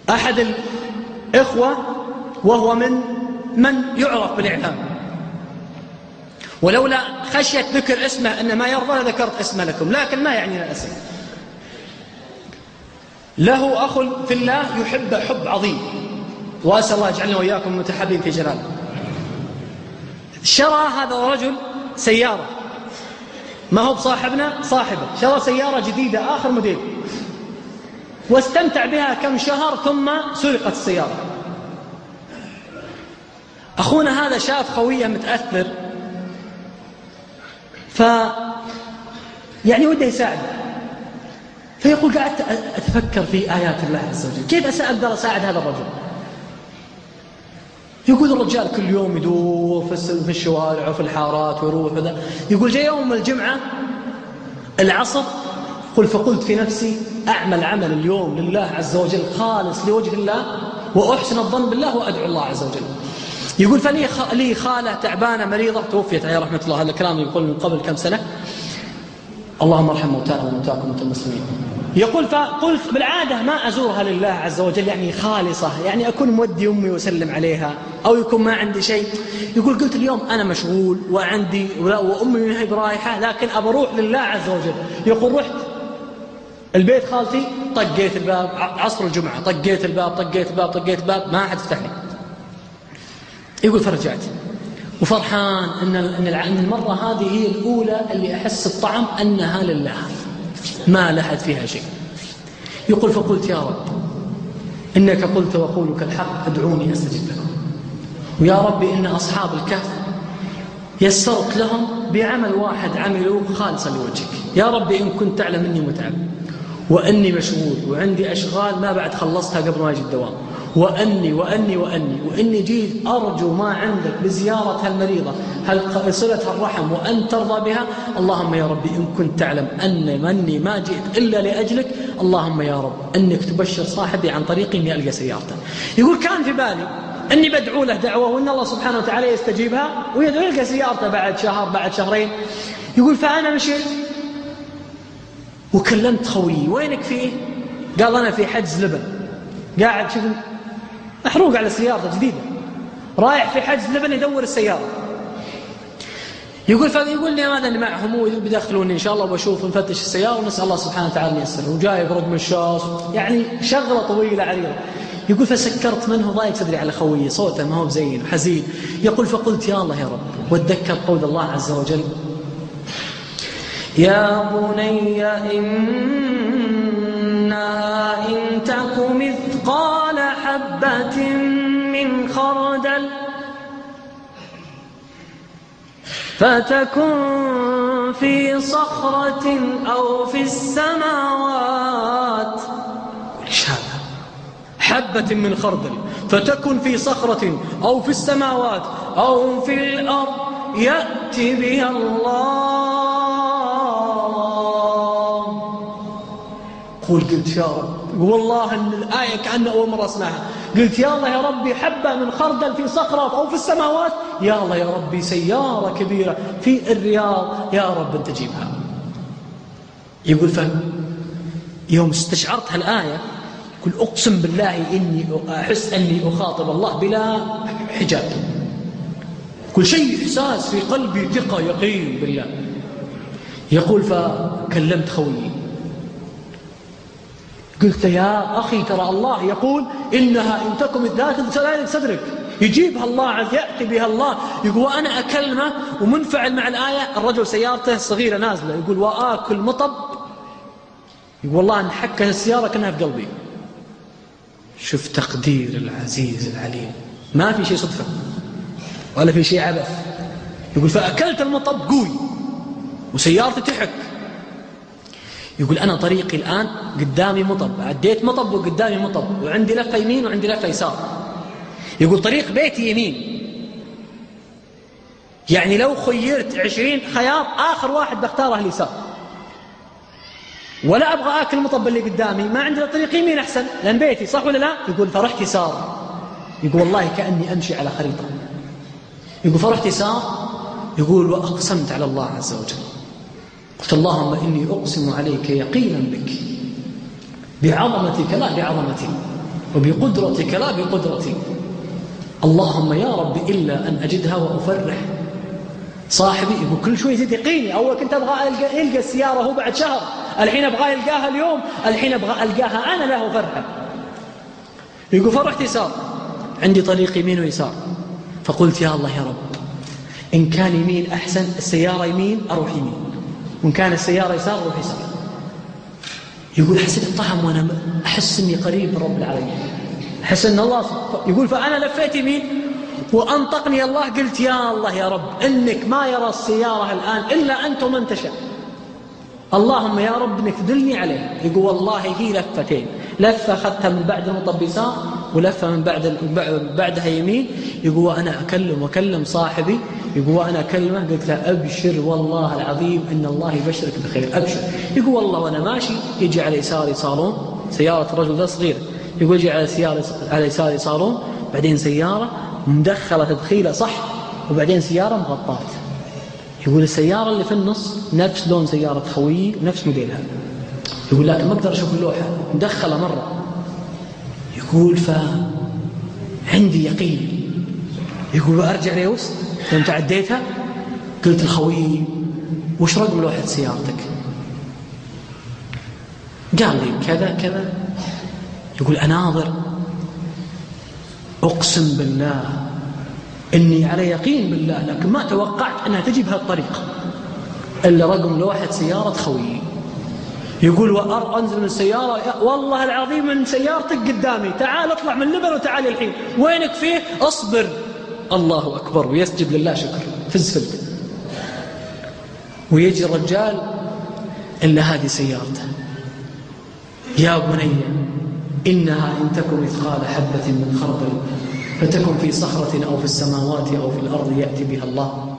أحد الإخوة وهو من يعرف بالإعلام، ولولا خشية ذكر اسمه أن ما يرضى لذكرت اسمه لكم، لكن ما يعني الاسم. له أخ في الله يحب حب عظيم، وأسأل الله يجعلنا وإياكم متحابين في جلاله. شرى هذا الرجل سيارة، ما هو بصاحبنا، صاحبه شرى سيارة جديدة آخر موديل، واستمتع بها كم شهر ثم سرقت السيارة. أخونا هذا شاف خويه متأثر، يعني وده يساعده، فيقول قعدت أتفكر في آيات الله عز وجل، كيف أقدر أساعد هذا الرجل؟ يقول الرجال كل يوم يدور في الشوارع وفي الحارات ويروح وذا. يقول جاء يوم الجمعة العصر، فقلت في نفسي أعمل عمل اليوم لله عز وجل خالص لوجه الله، وأحسن الظن بالله وأدعو الله عز وجل. يقول فلي خالة تعبانة مريضة توفيت عليه رحمة الله، هذا الكلام يقول من قبل كم سنة، اللهم ارحم موتانا وموتاكم وموتى المسلمين. يقول فقلت بالعادة ما أزورها لله عز وجل، يعني خالصة، يعني أكون مودي أمي وسلم عليها أو يكون ما عندي شيء. يقول قلت اليوم أنا مشغول وعندي وأمي ما هي برايحة، لكن أبى أروح لله عز وجل. يقول رحت البيت خالتي، طقيت الباب عصر الجمعة، طقيت الباب ما أحد فتح لي. يقول فرجعت وفرحان أن المرة هذه هي الأولى اللي أحس الطعم أنها لله، ما لحد فيها شيء. يقول فقلت يا رب إنك قلت وقولك الحق ادعوني أستجب لكم، ويا ربي إن أصحاب الكهف يسرت لهم بعمل واحد عملوه خالصا لوجهك. يا ربي إن كنت تعلم إني متعب وأني مشغول وعندي أشغال ما بعد خلصتها قبل ما يجي الدوام، وأني جيت أرجو ما عندك بزيارة المريضة، هل صلة الرحم وأن ترضى بها. اللهم يا ربي إن كنت تعلم أني ما جئت إلا لأجلك، اللهم يا رب أنك تبشر صاحبي عن طريقي أني ألقى سيارته. يقول كان في بالي أني بدعو له دعوة وأن الله سبحانه وتعالى يستجيبها ويدعو يلقى سيارته بعد شهر بعد شهرين. يقول فأنا مشيت وكلمت خويي وينك فيه؟ قال أنا في حجز لبن، قاعد شوف محروق على سيارته جديدة، رايح في حجز لبن يدور السيارة. يقول لي ماذا اللي معهم، وبيدخلوني إن شاء الله وبشوف نفتش السيارة ونسأل الله سبحانه وتعالى ييسر، وجايب رقم الشاص، يعني شغلة طويلة عريضة. يقول فسكرت منه ضايق صدري على خوي، صوته ما هو بزين وحزين. يقول فقلت يا الله يا رب، واتذكر قول الله عز وجل يا بني إنها إن تك مثقال حبة من خردل فتكن في صخرة أو في السماوات. إيش هذا؟ حبة من خردل فتكن في صخرة أو في السماوات أو في الأرض يأتي بها الله. قلت يا رب، والله أن الآية كأنه أول مرة أسمعها. قلت يا الله يا ربي حبة من خردل في صخرة أو في السماوات، يا الله يا ربي سيارة كبيرة في الرياض، يا رب أنت جيبها. يقول يوم استشعرت هالآية قل أقسم بالله إني أحس أني أخاطب الله بلا حجاب، كل شيء إحساس في قلبي، ثقة يقين بالله. يقول فكلمت خويي قلت يا أخي ترى الله يقول إنها إن تكن ذات صدرك يجيبها الله عز يأتي بها الله. يقول وأنا أكلمه ومنفعل مع الآية، الرجل سيارته صغيرة نازلة، يقول وآكل مطب، يقول والله انحكت السيارة كأنها في قلبي. شوف تقدير العزيز العليم، ما في شيء صدفة ولا في شيء عبث. يقول فأكلت المطب قوي وسيارتي تحك. يقول أنا طريقي الآن قدامي مطب، عديت مطب وقدامي مطب، وعندي لفة يمين وعندي لفة يسار. يقول طريق بيتي يمين، يعني لو خيرت 20 خيار آخر واحد بختاره اليسار، ولا أبغى آكل المطب اللي قدامي، ما عندي طريق يمين أحسن لأن بيتي، صح ولا لا؟ يقول فرحت يسار. يقول والله كأني أمشي على خريطة. يقول فرحت يسار. يقول وأقسمت على الله عز وجل، قلت اللهم إني أقسم عليك يقينا بك بعظمتك لا بعظمتي وبقدرتك لا بقدرتي. اللهم يا رب إلا أن أجدها وأفرح. صاحبي يقول كل شوي يزيد يقيني. أول كنت أبغى ألقى السيارة هو بعد شهر، الحين أبغى ألقاها اليوم، الحين أبغى ألقاها أنا له فرحة. يقول فرحت يسار، عندي طريق يمين ويسار، فقلت يا الله يا رب إن كان يمين أحسن، السيارة يمين أروح يمين، وإن كان السيارة يسار أروح يسار. يقول حسيت الطعم وأنا أحس أني قريب من رب العالمين، أحس أن الله. يقول فأنا لفيت يمين وأنطقني الله، قلت يا الله يا رب إنك ما يرى السيارة الآن إلا أنت ومن تشاء، اللهم يا رب إنك تدلني عليه. يقول والله هي لفتين، لفة أخذتها من بعد المطب يسار، ولفة من بعدها يمين. يقول وأنا أكلم صاحبي، يقول وأنا أكلمه قلت له أبشر والله العظيم إن الله يبشرك بخير، أبشر. يقول والله وأنا ماشي يجي على يساري صالون، سيارة الرجل ذا صغيرة، يقول يجي على يساري صالون، بعدين سيارة مدخلة تدخيلة صح، وبعدين سيارة مغطاة. يقول السيارة اللي في النص نفس لون سيارة خويي ونفس موديلها. يقول لكن ما أقدر أشوف اللوحة مدخلة مرة. يقول فعندي يقين. يقول وأرجع ليوس يوم تعديتها قلت الخوي وش رقم لوحة سيارتك؟ قال لي كذا كذا. يقول أناظر أقسم بالله إني على يقين بالله، لكن ما توقعت أنها تجي بهالطريقة إلا رقم لوحة سيارة خوي. يقول أنزل من السيارة والله العظيم من سيارتك قدامي، تعال اطلع من اللبن وتعال الحين، وينك فيه؟ أصبر. الله أكبر، ويسجد لله شكر، فزفلت. ويجي الرجال إلا هذه سيارته. يا بني إنها إن تكن مثقال حبة من خردل فتكن في صخرة أو في السماوات أو في الأرض يأتي بها الله